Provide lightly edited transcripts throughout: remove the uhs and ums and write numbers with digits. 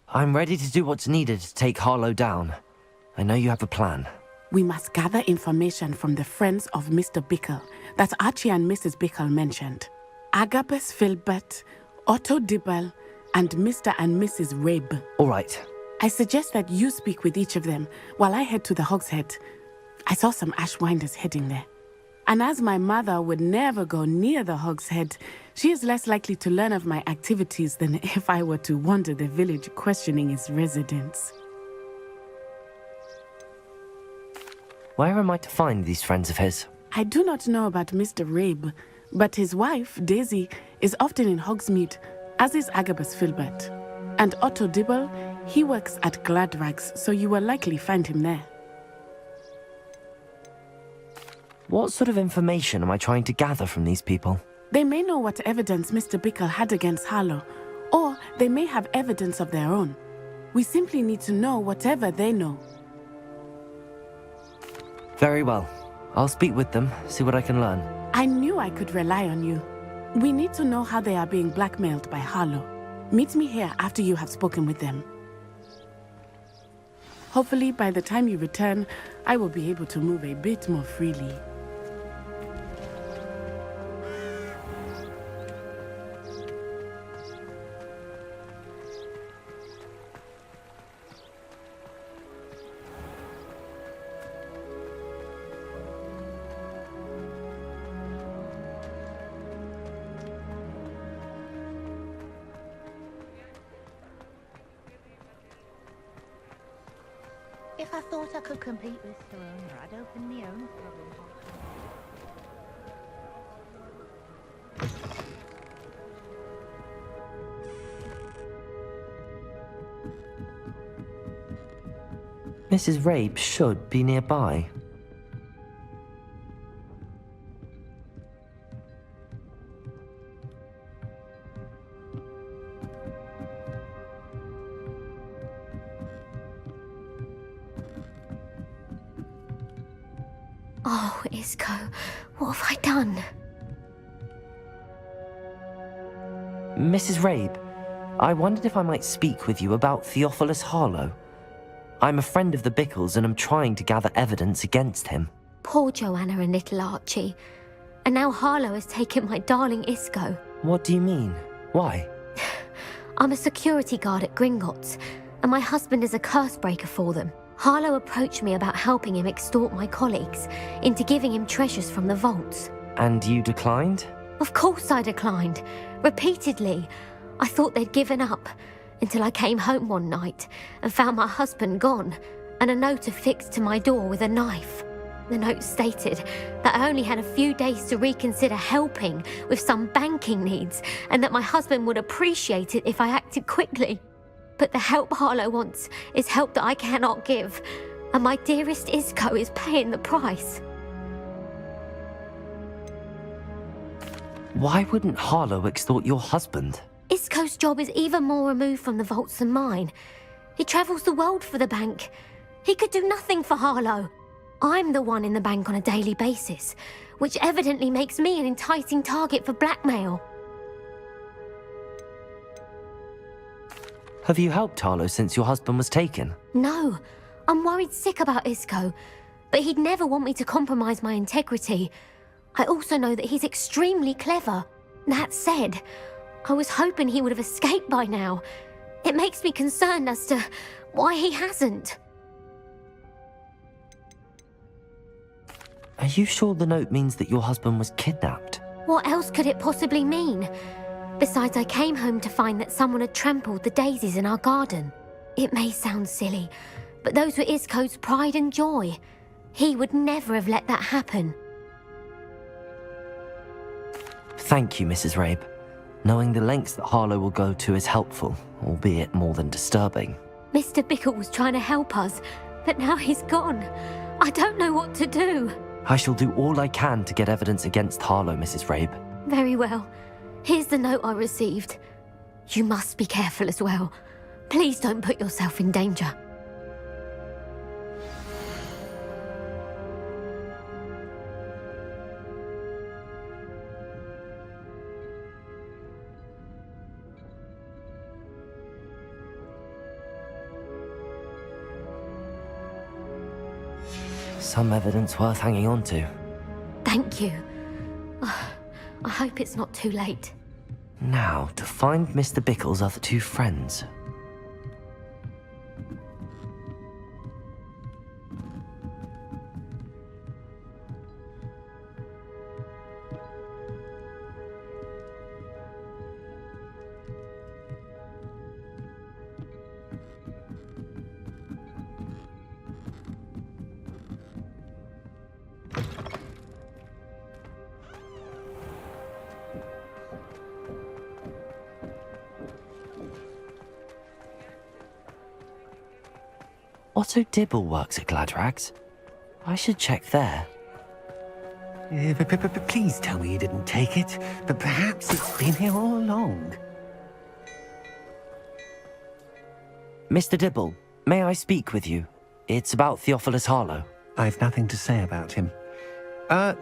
I'm ready to do what's needed to take Harlow down. I know you have a plan. We must gather information from the friends of Mr. Bickle that Archie and Mrs. Bickle mentioned. Agabus Filbert, Otto Dibble, and Mr. and Mrs. Rabe. All right. I suggest that you speak with each of them while I head to the Hogshead. I saw some Ashwinders heading there. And as my mother would never go near the Hogshead, she is less likely to learn of my activities than if I were to wander the village questioning its residents. Where am I to find these friends of his? I do not know about Mr. Rabe, but his wife, Daisy, is often in Hogsmeade, as is Agabus Filbert. And Otto Dibble, he works at Gladrags, so you will likely find him there. What sort of information am I trying to gather from these people? They may know what evidence Mr. Bickle had against Harlow, or they may have evidence of their own. We simply need to know whatever they know. Very well. I'll speak with them, see what I can learn. I knew I could rely on you. We need to know how they are being blackmailed by Harlow. Meet me here after you have spoken with them. Hopefully, by the time you return, I will be able to move a bit more freely. If I thought I could compete with the owner, I'd open my own. Mrs. Rabe should be nearby. Oh, Isco, what have I done? Mrs. Rabe, I wondered if I might speak with you about Theophilus Harlow. I'm a friend of the Bickles and I'm trying to gather evidence against him. Poor Joanna and little Archie. And now Harlow has taken my darling Isco. What do you mean? Why? I'm a security guard at Gringotts, and my husband is a curse breaker for them. Harlow approached me about helping him extort my colleagues into giving him treasures from the vaults. And you declined? Of course I declined. Repeatedly. I thought they'd given up, until I came home one night and found my husband gone, and a note affixed to my door with a knife. The note stated that I only had a few days to reconsider helping with some banking needs, and that my husband would appreciate it if I acted quickly. But the help Harlow wants is help that I cannot give, and my dearest Isco is paying the price. Why wouldn't Harlow extort your husband? Isco's job is even more removed from the vaults than mine. He travels the world for the bank. He could do nothing for Harlow. I'm the one in the bank on a daily basis, which evidently makes me an enticing target for blackmail. Have you helped Harlow since your husband was taken? No, I'm worried sick about Isco, but he'd never want me to compromise my integrity. I also know that he's extremely clever. That said, I was hoping he would have escaped by now. It makes me concerned as to why he hasn't. Are you sure the note means that your husband was kidnapped? What else could it possibly mean? Besides, I came home to find that someone had trampled the daisies in our garden. It may sound silly, but those were Isco's pride and joy. He would never have let that happen. Thank you, Mrs. Rabe. Knowing the lengths that Harlow will go to is helpful, albeit more than disturbing. Mr. Bickle was trying to help us, but now he's gone. I don't know what to do. I shall do all I can to get evidence against Harlow, Mrs. Rabe. Very well. Here's the note I received. You must be careful as well. Please don't put yourself in danger. Some evidence worth hanging on to. Thank you. I hope it's not too late. Now, to find Mr. Bickle's other two friends. Otto Dibble works at Gladrags. I should check there. Please tell me you didn't take it, but perhaps it's been here all along. Mr. Dibble, may I speak with you? It's about Theophilus Harlow. I've nothing to say about him.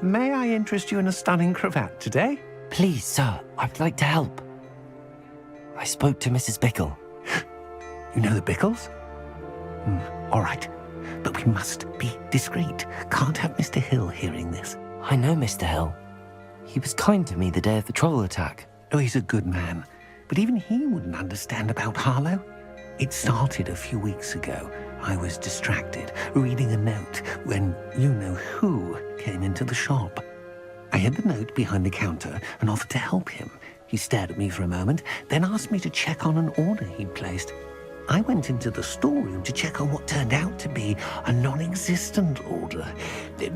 May I interest you in a stunning cravat today? Please, sir, I'd like to help. I spoke to Mrs. Bickle. You know the Bickles? All right, but we must be discreet. Can't have Mr. Hill hearing this. I know Mr. Hill. He was kind to me the day of the troll attack. Oh, he's a good man, but even he wouldn't understand about Harlow. It started a few weeks ago. I was distracted, reading a note, when you-know-who came into the shop. I hid the note behind the counter and offered to help him. He stared at me for a moment, then asked me to check on an order he'd placed. I went into the storeroom to check on what turned out to be a non-existent order.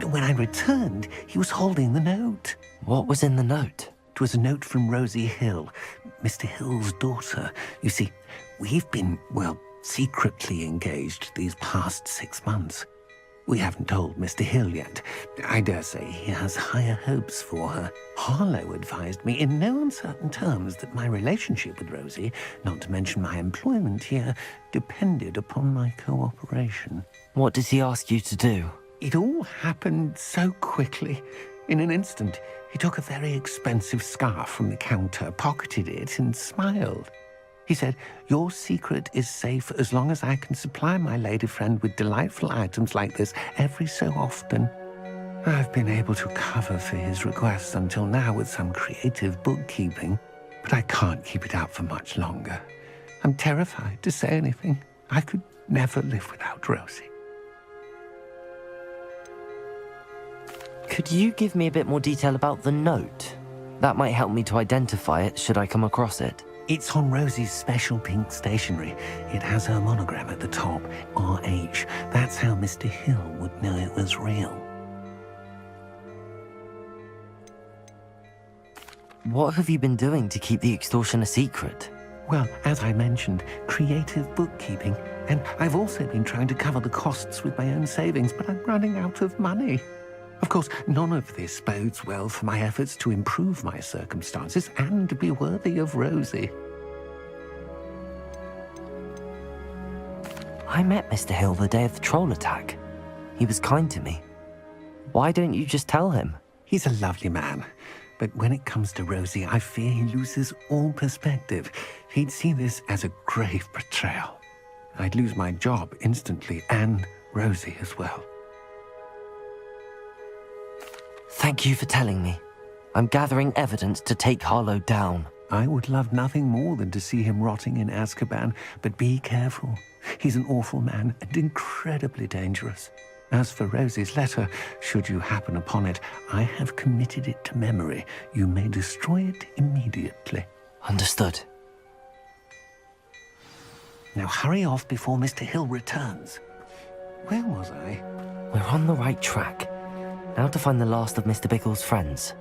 When I returned, he was holding the note. What was in the note? It was a note from Rosie Hill, Mr. Hill's daughter. You see, we've been, secretly engaged these past 6 months. We haven't told Mr. Hill yet. I dare say he has higher hopes for her. Harlow advised me in no uncertain terms that my relationship with Rosie, not to mention my employment here, depended upon my cooperation. What did he ask you to do? It all happened so quickly. In an instant, he took a very expensive scarf from the counter, pocketed it, and smiled. He said, "Your secret is safe as long as I can supply my lady friend with delightful items like this every so often." I've been able to cover for his requests until now with some creative bookkeeping, but I can't keep it up for much longer. I'm terrified to say anything. I could never live without Rosie. Could you give me a bit more detail about the note? That might help me to identify it should I come across it. It's on Rosie's special pink stationery. It has her monogram at the top, RH. That's how Mr. Hill would know it was real. What have you been doing to keep the extortion a secret? Well, as I mentioned, creative bookkeeping. And I've also been trying to cover the costs with my own savings, but I'm running out of money. Of course, none of this bodes well for my efforts to improve my circumstances and be worthy of Rosie. I met Mr. Hill the day of the troll attack. He was kind to me. Why don't you just tell him? He's a lovely man, but when it comes to Rosie, I fear he loses all perspective. He'd see this as a grave betrayal. I'd lose my job instantly, and Rosie as well. Thank you for telling me. I'm gathering evidence to take Harlow down. I would love nothing more than to see him rotting in Azkaban, but be careful. He's an awful man and incredibly dangerous. As for Rosie's letter, should you happen upon it, I have committed it to memory. You may destroy it immediately. Understood. Now hurry off before Mr. Hill returns. Where was I? We're on the right track. Now to find the last of Mr. Bickle's friends.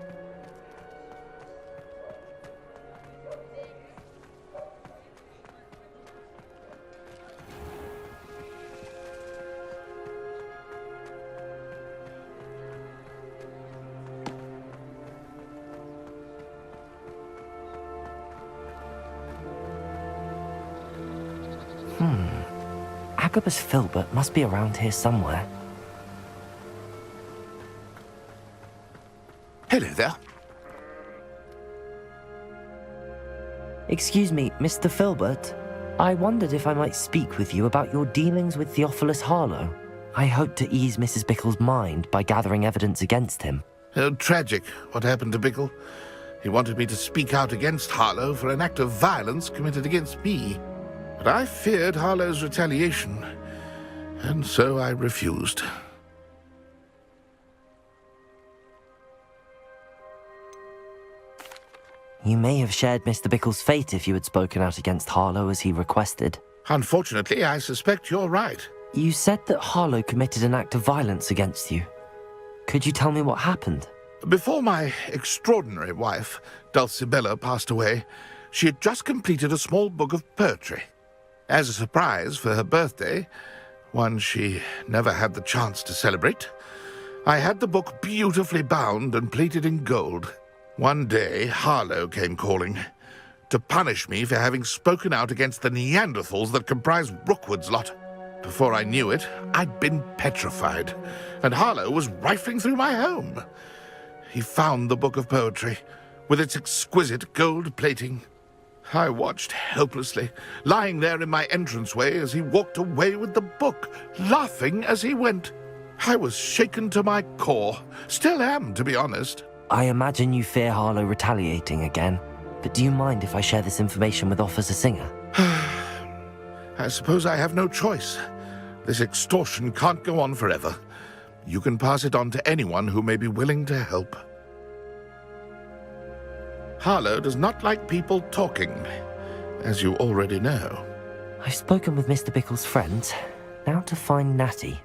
Agabus Filbert must be around here somewhere. Hello there. Excuse me, Mr. Filbert. I wondered if I might speak with you about your dealings with Theophilus Harlow. I hoped to ease Mrs. Bickle's mind by gathering evidence against him. Oh, tragic, what happened to Bickle. He wanted me to speak out against Harlow for an act of violence committed against me. But I feared Harlow's retaliation, and so I refused. You may have shared Mr. Bickle's fate if you had spoken out against Harlow as he requested. Unfortunately, I suspect you're right. You said that Harlow committed an act of violence against you. Could you tell me what happened? Before my extraordinary wife, Dulcibella, passed away, she had just completed a small book of poetry. As a surprise for her birthday, one she never had the chance to celebrate, I had the book beautifully bound and plated in gold. One day, Harlow came calling to punish me for having spoken out against the Neanderthals that comprise Rookwood's lot. Before I knew it, I'd been petrified, and Harlow was rifling through my home. He found the book of poetry, with its exquisite gold plating. I watched helplessly, lying there in my entranceway as he walked away with the book, laughing as he went. I was shaken to my core. Still am, to be honest. I imagine you fear Harlow retaliating again, but do you mind if I share this information with Officer Singer? I suppose I have no choice. This extortion can't go on forever. You can pass it on to anyone who may be willing to help. Harlow does not like people talking, as you already know. I've spoken with Mr. Bickle's friends. Now to find Natty.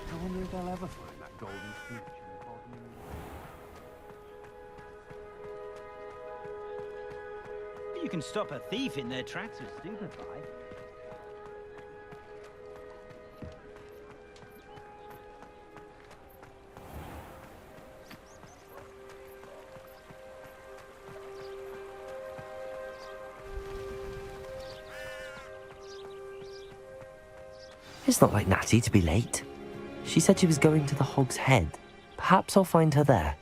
I wonder if they'll ever find that golden snitch in the bottom. You can stop a thief in their tracks with stupefy. It's not like Natty to be late. She said she was going to the Hog's Head. Perhaps I'll find her there.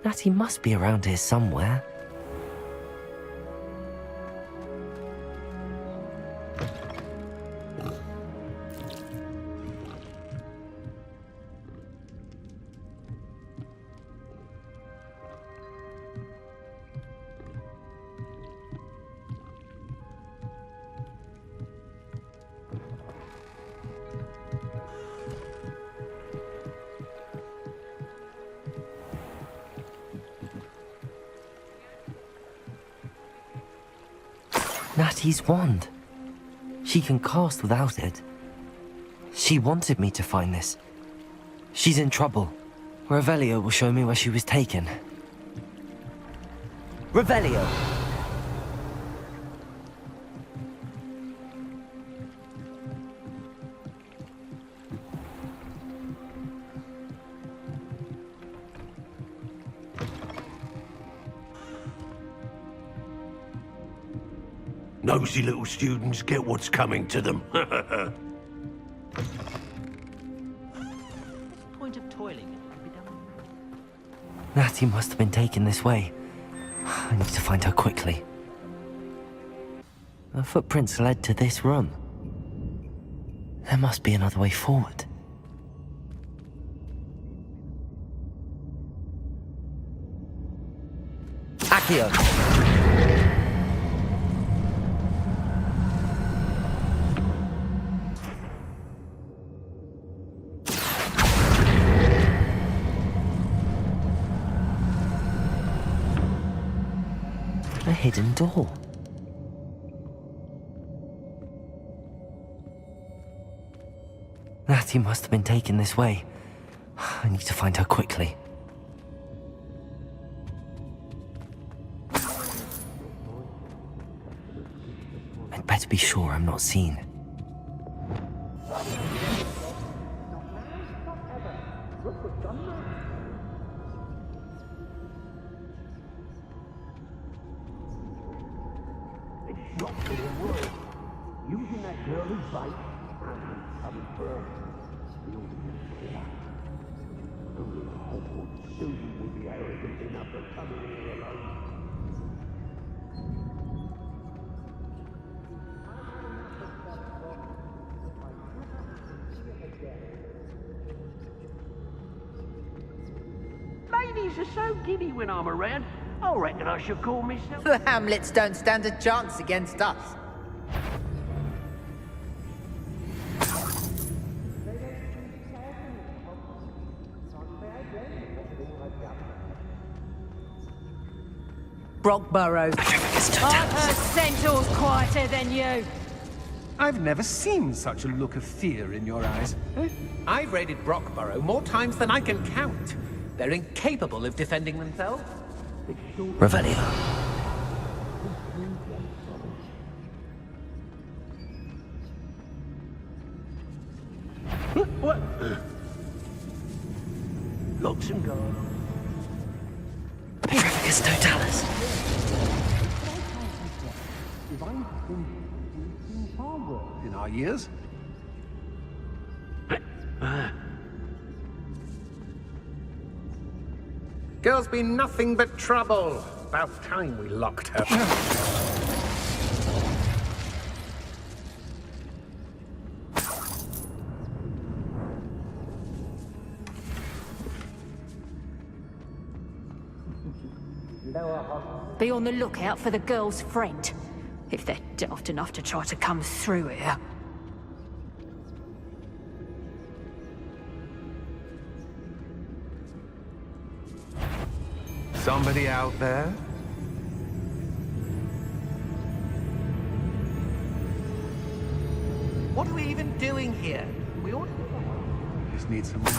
Natty must be around here somewhere. Natty's wand. She can cast without it. She wanted me to find this. She's in trouble. Revelio will show me where she was taken. Revelio! Nosy little students get what's coming to them. Point of toiling can be done. Natty must have been taken this way. I need to find her quickly. The footprints led to this room. There must be another way forward. Accio! hidden door. Natty must have been taken this way. I need to find her quickly. I'd better be sure I'm not seen. Using that girl as bait, coming for her. Only a Hogwarts student would be arrogant enough to come in here alone. Ladies are so giddy when I'm around. I reckon I should call myself. The Hamlets don't stand a chance against us. Brockburrow. Aren't her centaurs quieter than you? I've never seen such a look of fear in your eyes. I've raided Brockburrow more times than I can count. They're incapable of defending themselves. Revelio. What? Locks and guards. Purificus Totalis. In our years? Girl's been nothing but trouble. About time we locked her. Be on the lookout for the girl's friend, if they're daft enough to try to come through here. Somebody out there? What are we even doing here? We ought to... Just need some more.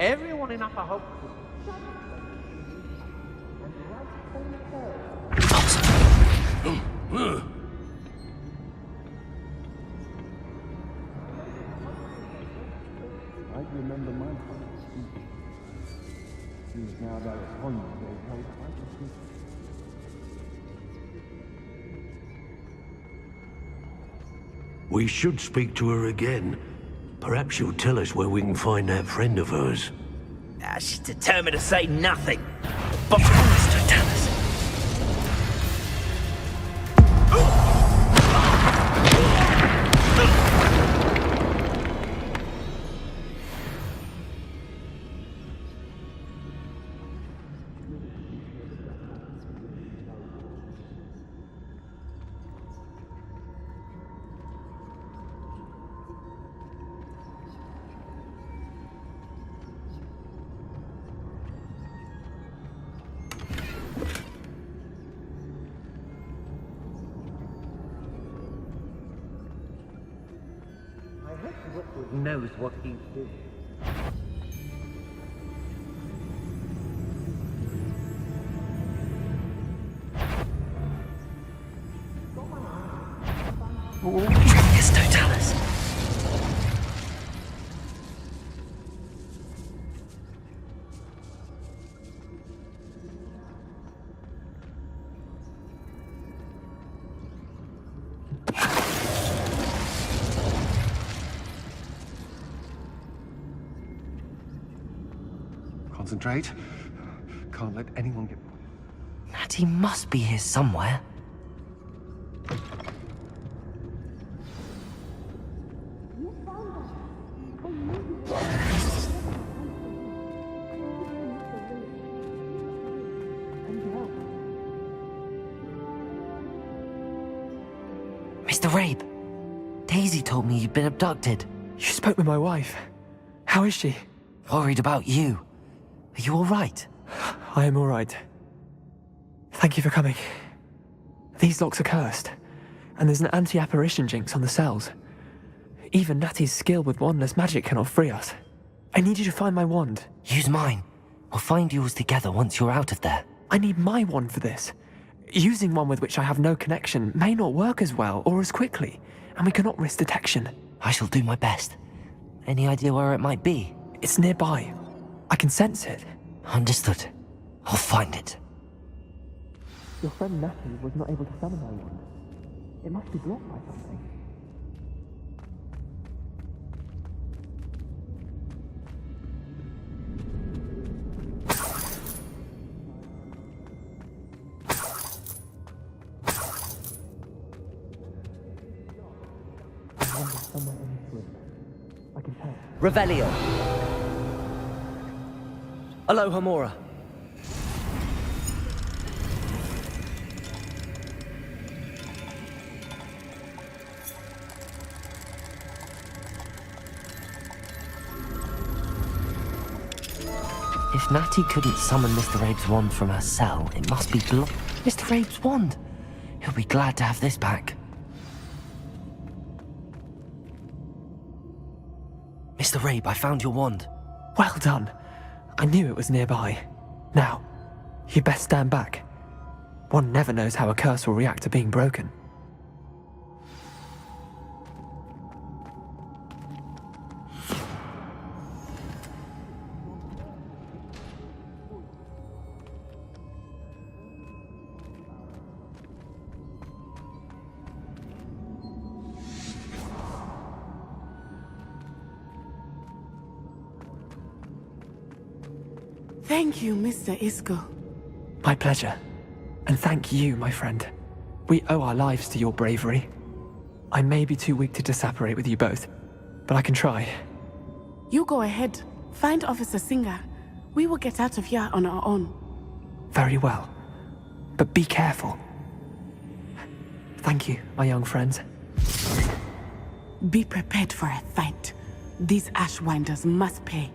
Everyone in Upper Hope. I remember my father speaking. Seems now that it's Hogsmeade, how quite a few. We should speak to her again. Perhaps she'll tell us where we can find that friend of hers. She's determined to say nothing. Purificus Totalis. Knows what he's doing. Purificus Totalis. Concentrate. Can't let anyone get... Natty must be here somewhere. Mr. Rabe, Daisy told me you'd been abducted. You spoke with my wife. How is she? Worried about you. Are you all right? I am all right. Thank you for coming. These locks are cursed, and there's an anti-apparition jinx on the cells. Even Natty's skill with wandless magic cannot free us. I need you to find my wand. Use mine. We'll find yours together once you're out of there. I need my wand for this. Using one with which I have no connection may not work as well or as quickly, and we cannot risk detection. I shall do my best. Any idea where it might be? It's nearby. I can sense it. Understood. I'll find it. Your friend Natty was not able to summon my wand. It must be blocked by something. Somewhere in this room. I can tell. Revelio. Aloha Mora. If Natty couldn't summon Mr. Abe's wand from her cell, it must be Mr. Abe's wand! He'll be glad to have this back. Mr. Abe, I found your wand. Well done. I knew it was nearby. Now, you best stand back. One never knows how a curse will react to being broken. Thank you, Mr. Isco. My pleasure. And thank you, my friend. We owe our lives to your bravery. I may be too weak to disapparate with you both, but I can try. You go ahead. Find Officer Singer. We will get out of here on our own. Very well. But be careful. Thank you, my young friends. Be prepared for a fight. These Ashwinders must pay.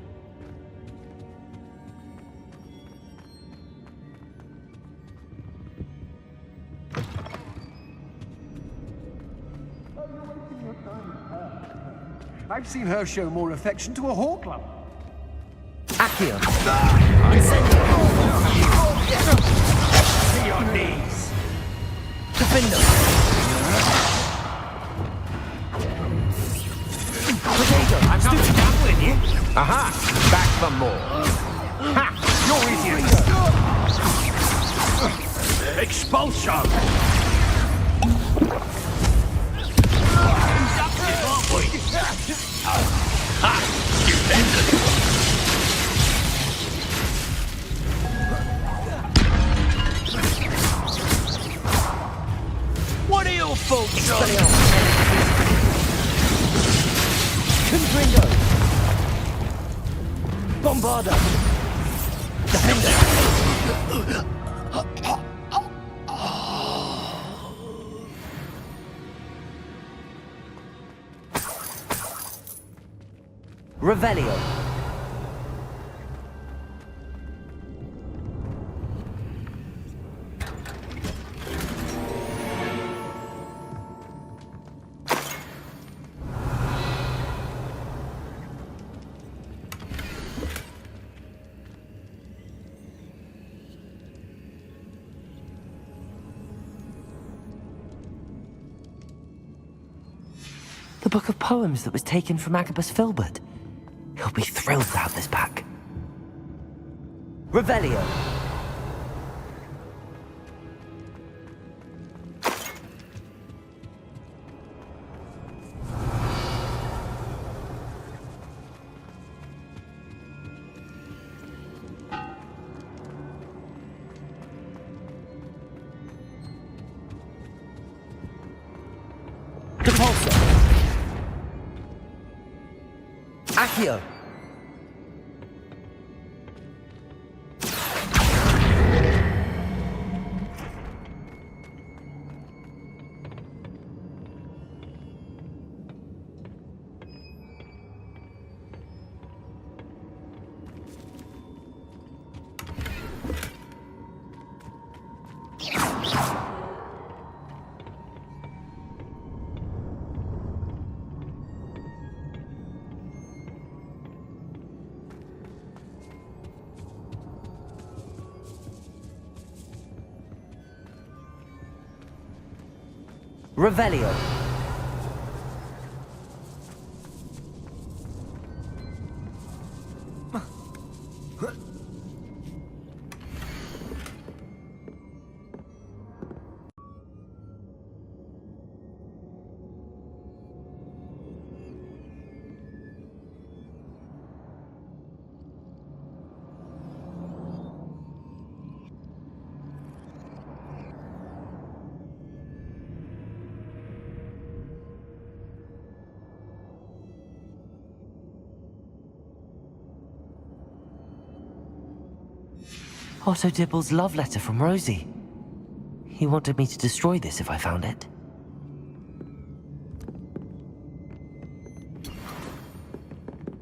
I've seen her show more affection to a whore club. Accio. To your knees. Defender. Potato. I'm not gambling you. Aha! Back for more. Ha! You're idiots. Expulsion. What are your folks on? Confringo. Bombarda. Defender. Revelio. The book of poems that was taken from Agabus Filbert. He'll be thrilled to have this back. Revelio. Depulso. Accio. Revelio. Otto Dibble's love letter from Rosie. He wanted me to destroy this if I found it.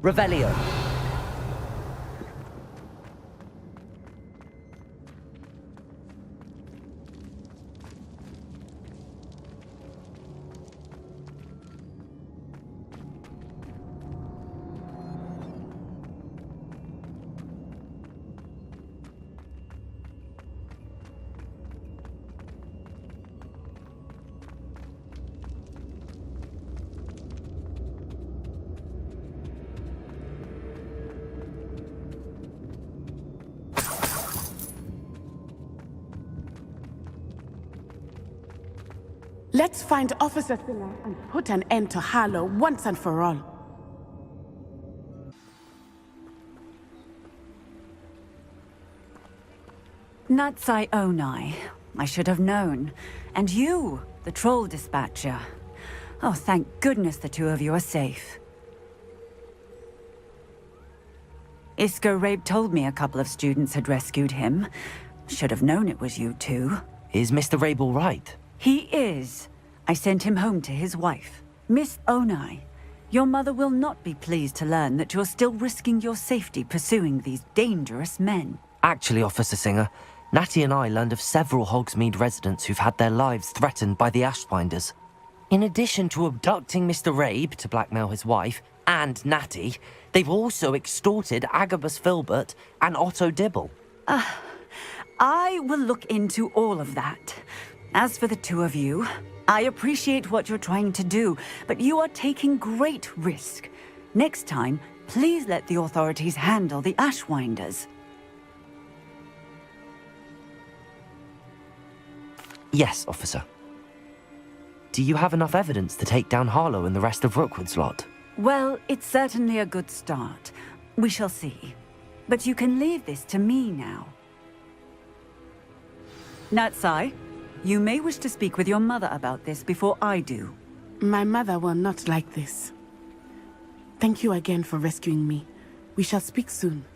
Revelio. Let's find Officer Singer and put an end to Harlow once and for all. Natsai Onai. I should have known. And you, the troll dispatcher. Oh, thank goodness the two of you are safe. Isco Rabe told me a couple of students had rescued him. Should have known it was you two. Is Mr. Rabe all right? He is. I sent him home to his wife. Miss Onai, your mother will not be pleased to learn that you're still risking your safety pursuing these dangerous men. Actually, Officer Singer, Natty and I learned of several Hogsmeade residents who've had their lives threatened by the Ashwinders. In addition to abducting Mr. Rabe to blackmail his wife and Natty, they've also extorted Agabus Filbert and Otto Dibble. I will look into all of that. As for the two of you, I appreciate what you're trying to do, but you are taking great risk. Next time, please let the authorities handle the Ashwinders. Yes, officer. Do you have enough evidence to take down Harlow and the rest of Rookwood's lot? Well, it's certainly a good start. We shall see. But you can leave this to me now. Natsai, you may wish to speak with your mother about this before I do. My mother will not like this. Thank you again for rescuing me. We shall speak soon.